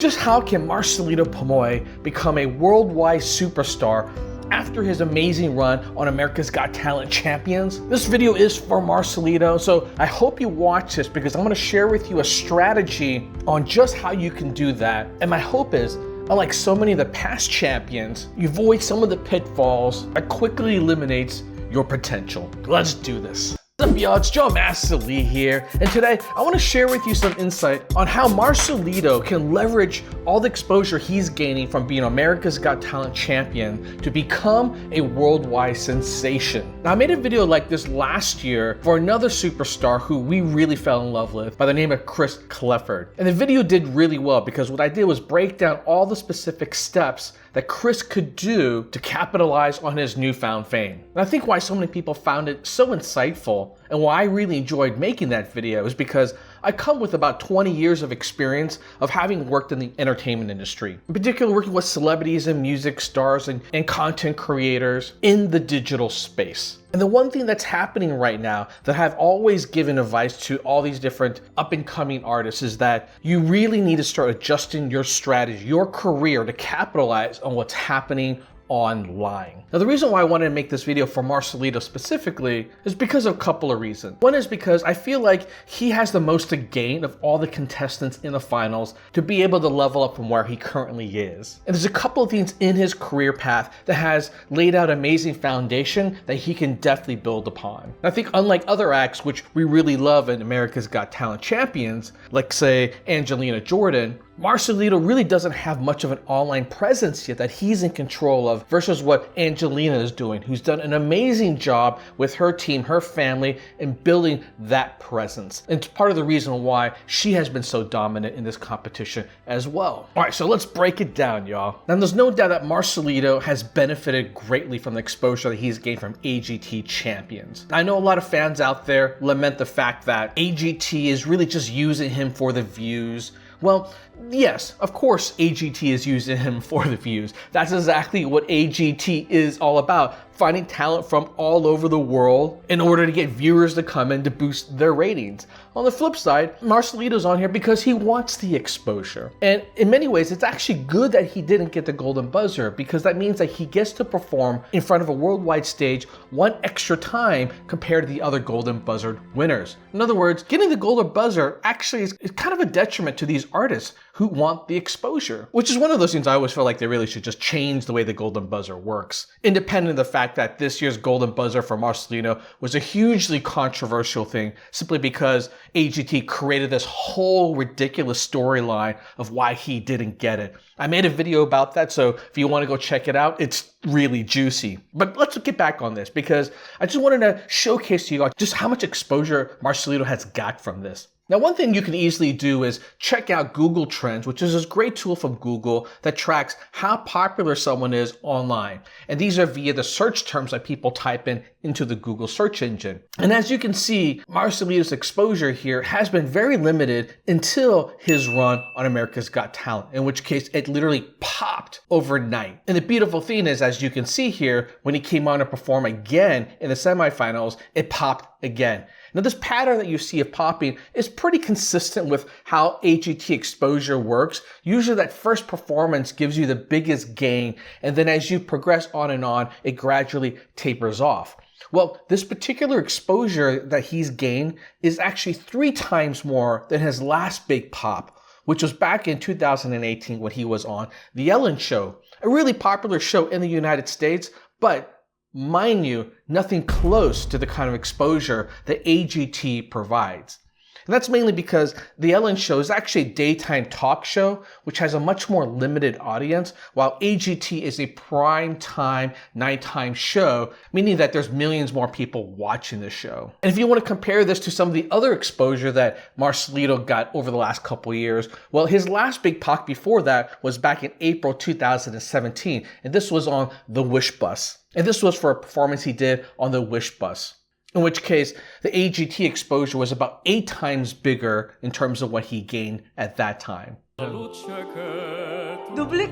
Just how can Marcelito Pomoy become a worldwide superstar after his amazing run on America's Got Talent Champions? This video is for Marcelito, so I hope you watch this because I'm going to share with you a strategy on just how you can do that. And my hope is, unlike so many of the past champions, you avoid some of the pitfalls that quickly eliminates your potential. Let's do this. What's up, y'all? It's Joe Master Lee here, and today I want to share with you some insight on how Marcelito can leverage all the exposure he's gaining from being America's Got Talent champion to become a worldwide sensation. Now, I made a video like this last year for another superstar who we really fell in love with by the name of Chris Clifford. And the video did really well because what I did was break down all the specific steps that Chris could do to capitalize on his newfound fame. And I think why so many people found it so insightful and why I really enjoyed making that video is because I come with about 20 years of experience of having worked in the entertainment industry, in particular working with celebrities and music stars and content creators in the digital space. And the one thing that's happening right now that I've always given advice to all these different up-and-coming artists is that you really need to start adjusting your strategy, your career, to capitalize on what's happening online. Now, the reason why I wanted to make this video for Marcelito specifically is because of a couple of reasons. One is because I feel like he has the most to gain of all the contestants in the finals to be able to level up from where he currently is. And there's a couple of things in his career path that has laid out an amazing foundation that he can definitely build upon. And I think unlike other acts, which we really love in America's Got Talent champions, like say Angelina Jordan, Marcelito really doesn't have much of an online presence yet that he's in control of versus what Angelina is doing, who's done an amazing job with her team, her family, in building that presence. And it's part of the reason why she has been so dominant in this competition as well. All right, so let's break it down, y'all. Now, there's no doubt that Marcelito has benefited greatly from the exposure that he's gained from AGT champions. I know a lot of fans out there lament the fact that AGT is really just using him for the views. Well, yes, of course AGT is using him for the views. That's exactly what AGT is all about, finding talent from all over the world in order to get viewers to come in to boost their ratings. On the flip side, Marcelito's on here because he wants the exposure. And in many ways, it's actually good that he didn't get the golden buzzer because that means that he gets to perform in front of a worldwide stage one extra time compared to the other golden buzzer winners. In other words, getting the golden buzzer actually is kind of a detriment to these artists who want the exposure, which is one of those things I always feel like they really should just change the way the golden buzzer works. Independent of the fact that this year's golden buzzer for Marcelito was a hugely controversial thing simply because AGT created this whole ridiculous storyline of why he didn't get it. I made a video about that, so if you want to go check it out, it's really juicy. But let's get back on this because I just wanted to showcase to you just how much exposure Marcelito has got from this. Now, one thing you can easily do is check out Google Trends, which is this great tool from Google that tracks how popular someone is online. And these are via the search terms that people type in into the Google search engine. And as you can see, Marcelito's exposure here has been very limited until his run on America's Got Talent, in which case it literally popped overnight. And the beautiful thing is, as you can see here, when he came on to perform again in the semifinals, it popped again. Now, this pattern that you see of popping is pretty consistent with how AGT exposure works. Usually that first performance gives you the biggest gain, and then as you progress on, it gradually tapers off. Well, this particular exposure that he's gained is actually 3 times more than his last big pop, which was back in 2018 when he was on The Ellen Show, a really popular show in the United States, but mind you, nothing close to the kind of exposure that AGT provides. And that's mainly because The Ellen Show is actually a daytime talk show, which has a much more limited audience, while AGT is a prime time, nighttime show, meaning that there's millions more people watching the show. And if you want to compare this to some of the other exposure that Marcelito got over the last couple of years, well, his last big pop before that was back in April 2017, and this was on the Wish Bus. And this was for a performance he did on the Wish Bus, in which case the AGT exposure was about 8 times bigger in terms of what he gained at that time. Doble cara! Doble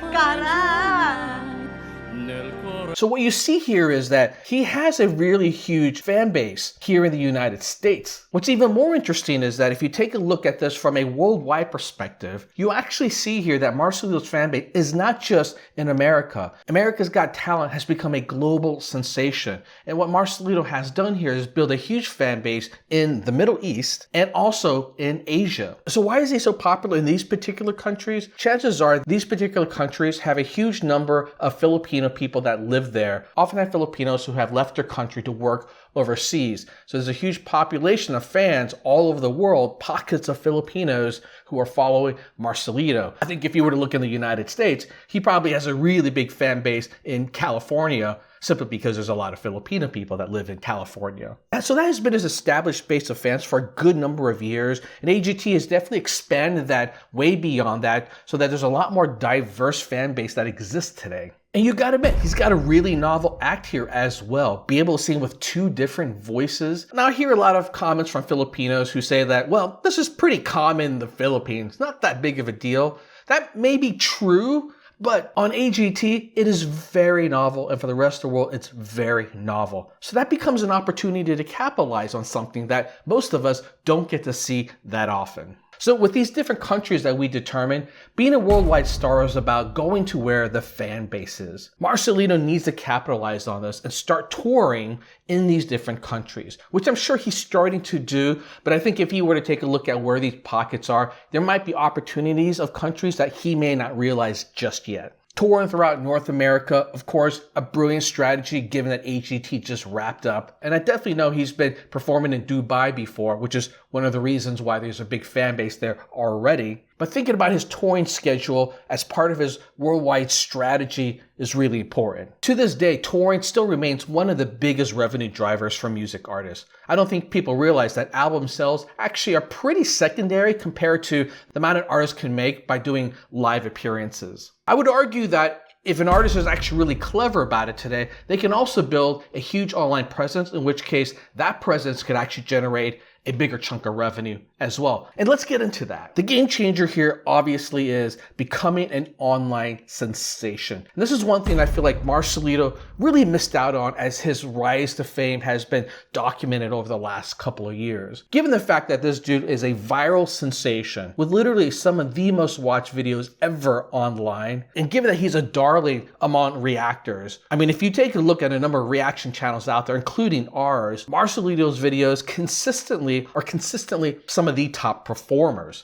cara! So what you see here is that he has a really huge fan base here in the United States. What's even more interesting is that if you take a look at this from a worldwide perspective, you actually see here that Marcelito's fan base is not just in America. America's Got Talent has become a global sensation. And what Marcelito has done here is build a huge fan base in the Middle East and also in Asia. So why is he so popular in these particular countries? Chances are these particular countries have a huge number of Filipino people that live there, often have Filipinos who have left their country to work overseas. So there's a huge population of fans all over the world, pockets of Filipinos who are following Marcelito. I think if you were to look in the United States, he probably has a really big fan base in California, simply because there's a lot of Filipino people that live in California. And so that has been his established base of fans for a good number of years. And AGT has definitely expanded that way beyond that so that there's a lot more diverse fan base that exists today. And you gotta admit, he's got a really novel act here as well. Be able to sing with two different voices. Now I hear a lot of comments from Filipinos who say that, well, this is pretty common in the Philippines, not that big of a deal. That may be true, but on AGT, it is very novel, and for the rest of the world, it's very novel. So that becomes an opportunity to capitalize on something that most of us don't get to see that often. So with these different countries that we determine, being a worldwide star is about going to where the fan base is. Marcelito needs to capitalize on this and start touring in these different countries, which I'm sure he's starting to do. But I think if he were to take a look at where these pockets are, there might be opportunities of countries that he may not realize just yet. Touring throughout North America, of course, a brilliant strategy given that AGT just wrapped up. And I definitely know he's been performing in Dubai before, which is one of the reasons why there's a big fan base there already. But thinking about his touring schedule as part of his worldwide strategy is really important. To this day, touring still remains one of the biggest revenue drivers for music artists. I don't think people realize that album sales actually are pretty secondary compared to the amount an artist can make by doing live appearances. I would argue that if an artist is actually really clever about it today, they can also build a huge online presence, in which case that presence could actually generate a bigger chunk of revenue as well. And let's get into that. The game changer here obviously is becoming an online sensation. And this is one thing I feel like Marcelito really missed out on as his rise to fame has been documented over the last couple of years. Given the fact that this dude is a viral sensation with literally some of the most watched videos ever online, and given that he's a darling among reactors, I mean, if you take a look at a number of reaction channels out there, including ours, Marcelito's videos are consistently some of the top performers.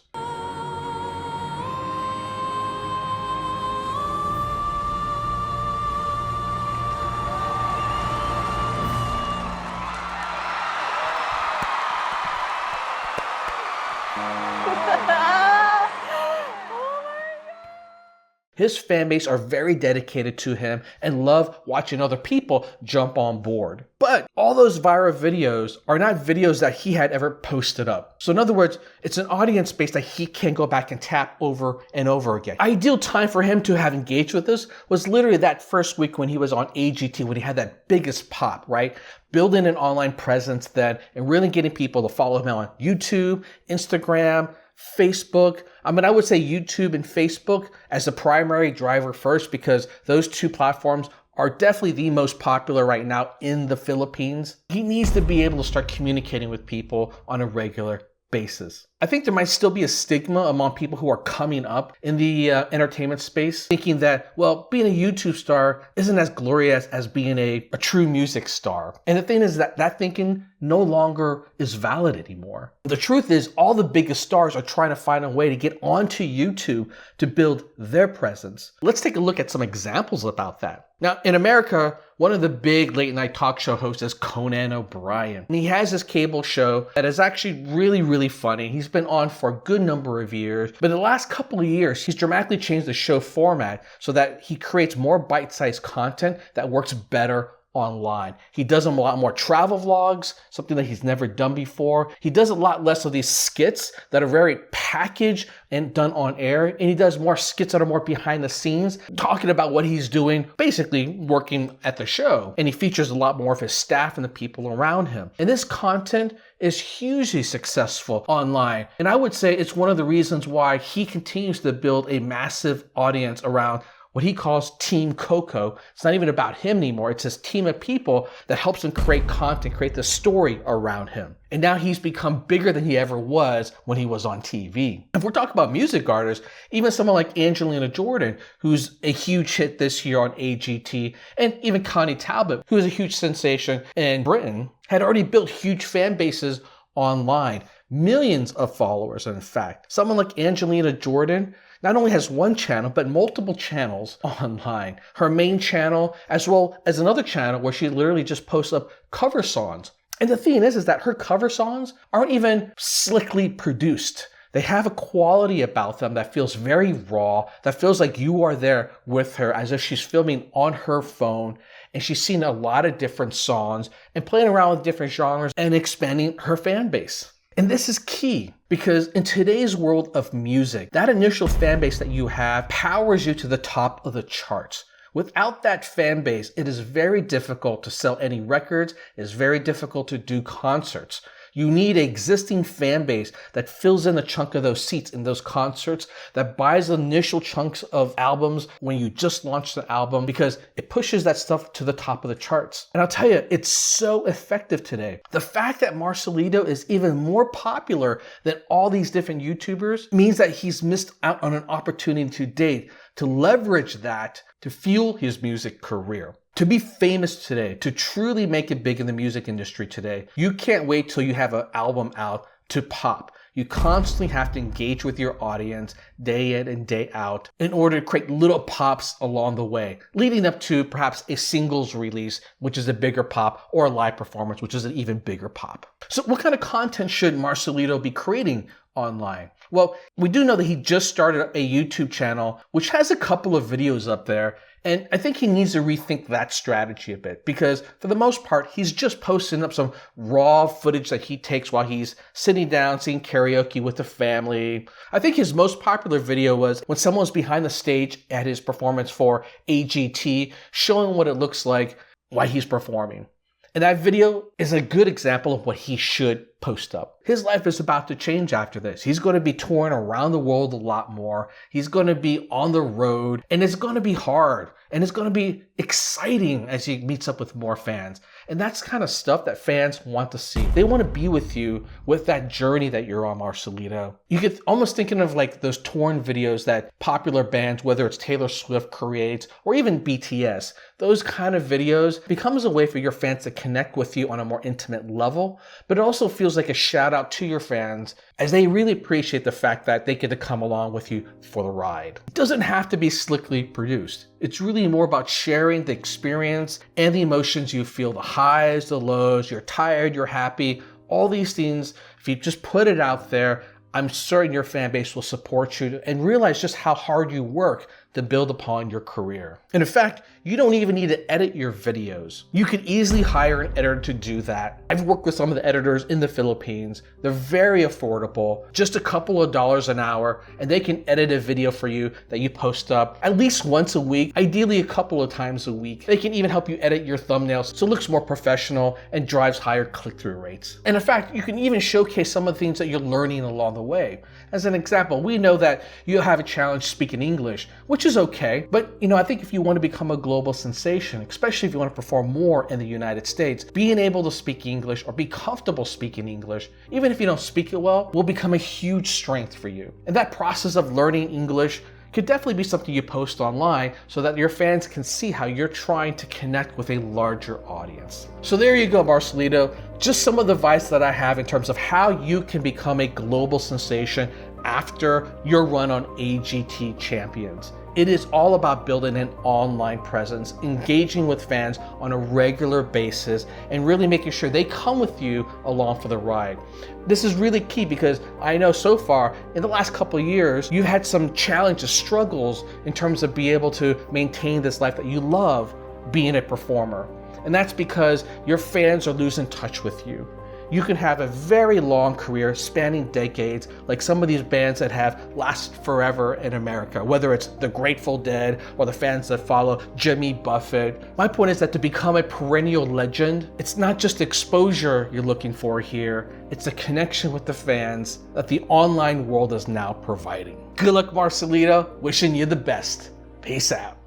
His fan base are very dedicated to him and love watching other people jump on board. But all those viral videos are not videos that he had ever posted up. So in other words, it's an audience base that he can go back and tap over and over again. Ideal time for him to have engaged with this was literally that first week when he was on AGT, when he had that biggest pop, right? Building an online presence then and really getting people to follow him on YouTube, Instagram, Facebook. I mean, I would say YouTube and Facebook as the primary driver first, because those two platforms are definitely the most popular right now in the Philippines. He needs to be able to start communicating with people on a regular basis. I think there might still be a stigma among people who are coming up in the entertainment space, thinking that, well, being a YouTube star isn't as glorious as being a true music star. And the thing is that that thinking no longer is valid anymore. The truth is, all the biggest stars are trying to find a way to get onto YouTube to build their presence. Let's take a look at some examples about that. Now, in America, one of the big late night talk show hosts is Conan O'Brien. And he has this cable show that is actually really, really funny. He's been on for a good number of years, but in the last couple of years, he's dramatically changed the show format so that he creates more bite-sized content that works better online. He does a lot more travel vlogs, something that he's never done before. He does a lot less of these skits that are very packaged and done on air. And he does more skits that are more behind the scenes, talking about what he's doing, basically working at the show. And he features a lot more of his staff and the people around him. And this content is hugely successful online. And I would say it's one of the reasons why he continues to build a massive audience around what he calls Team Coco. It's not even about him anymore. It's his team of people that helps him create content, create the story around him. And now he's become bigger than he ever was when he was on TV. If we're talking about music artists, even someone like Angelina Jordan, who's a huge hit this year on AGT, and even Connie Talbot, who is a huge sensation in Britain, had already built huge fan bases online. Millions of followers, in fact. Someone like Angelina Jordan not only has one channel, but multiple channels online. Her main channel, as well as another channel where she literally just posts up cover songs. And the thing is that her cover songs aren't even slickly produced. They have a quality about them that feels very raw, that feels like you are there with her, as if she's filming on her phone, and she's seen a lot of different songs and playing around with different genres and expanding her fan base. And this is key because in today's world of music, that initial fan base that you have powers you to the top of the charts. Without that fan base, it is very difficult to sell any records. It is very difficult to do concerts. You need an existing fan base that fills in a chunk of those seats in those concerts, that buys initial chunks of albums when you just launched the album, because it pushes that stuff to the top of the charts. And I'll tell you, it's so effective today. The fact that Marcelito is even more popular than all these different YouTubers means that he's missed out on an opportunity to date, to leverage that to fuel his music career. To be famous today, to truly make it big in the music industry today, you can't wait till you have an album out to pop. You constantly have to engage with your audience day in and day out in order to create little pops along the way, leading up to perhaps a singles release, which is a bigger pop, or a live performance, which is an even bigger pop. So what kind of content should Marcelito be creating online? Well, we do know that he just started a YouTube channel, which has a couple of videos up there. And I think he needs to rethink that strategy a bit because for the most part, he's just posting up some raw footage that he takes while he's sitting down, singing karaoke with the family. I think his most popular video was when someone was behind the stage at his performance for AGT, showing what it looks like while he's performing. And that video is a good example of what he should post up. His life is about to change after this. He's going to be touring around the world a lot more. He's going to be on the road, and it's going to be hard, and it's going to be exciting as he meets up with more fans. And that's kind of stuff that fans want to see. They want to be with you with that journey that you're on, Marcelito. You get almost thinking of like those touring videos that popular bands, whether it's Taylor Swift creates or even BTS, those kind of videos becomes a way for your fans to connect with you on a more intimate level, but it also feels like a shout out to your fans as they really appreciate the fact that they get to come along with you for the ride. It doesn't have to be slickly produced. It's really more about sharing the experience and the emotions you feel, the highs, the lows, you're tired, you're happy, all these things. If you just put it out there, I'm certain your fan base will support you and realize just how hard you work to build upon your career. And in fact, you don't even need to edit your videos. You could easily hire an editor to do that. I've worked with some of the editors in the Philippines. They're very affordable, just a couple of dollars an hour, and they can edit a video for you that you post up at least once a week, ideally a couple of times a week. They can even help you edit your thumbnails so it looks more professional and drives higher click-through rates. And in fact, you can even showcase some of the things that you're learning along the way. As an example, we know that you have a challenge speaking English, which is okay, but I think if you want to become a global sensation, especially if you want to perform more in the United States, being able to speak English or be comfortable speaking English, even if you don't speak it well, will become a huge strength for you. And that process of learning English could definitely be something you post online so that your fans can see how you're trying to connect with a larger audience. So there you go, Marcelito. Just some of the advice that I have in terms of how you can become a global sensation after your run on AGT Champions. It is all about building an online presence, engaging with fans on a regular basis, and really making sure they come with you along for the ride. This is really key because I know so far in the last couple of years, you've had some challenges, struggles in terms of being able to maintain this life that you love being a performer. And that's because your fans are losing touch with you. You can have a very long career spanning decades, like some of these bands that have lasted forever in America, whether it's the Grateful Dead or the fans that follow Jimmy Buffett. My point is that to become a perennial legend, it's not just exposure you're looking for here, it's a connection with the fans that the online world is now providing. Good luck, Marcelito. Wishing you the best. Peace out.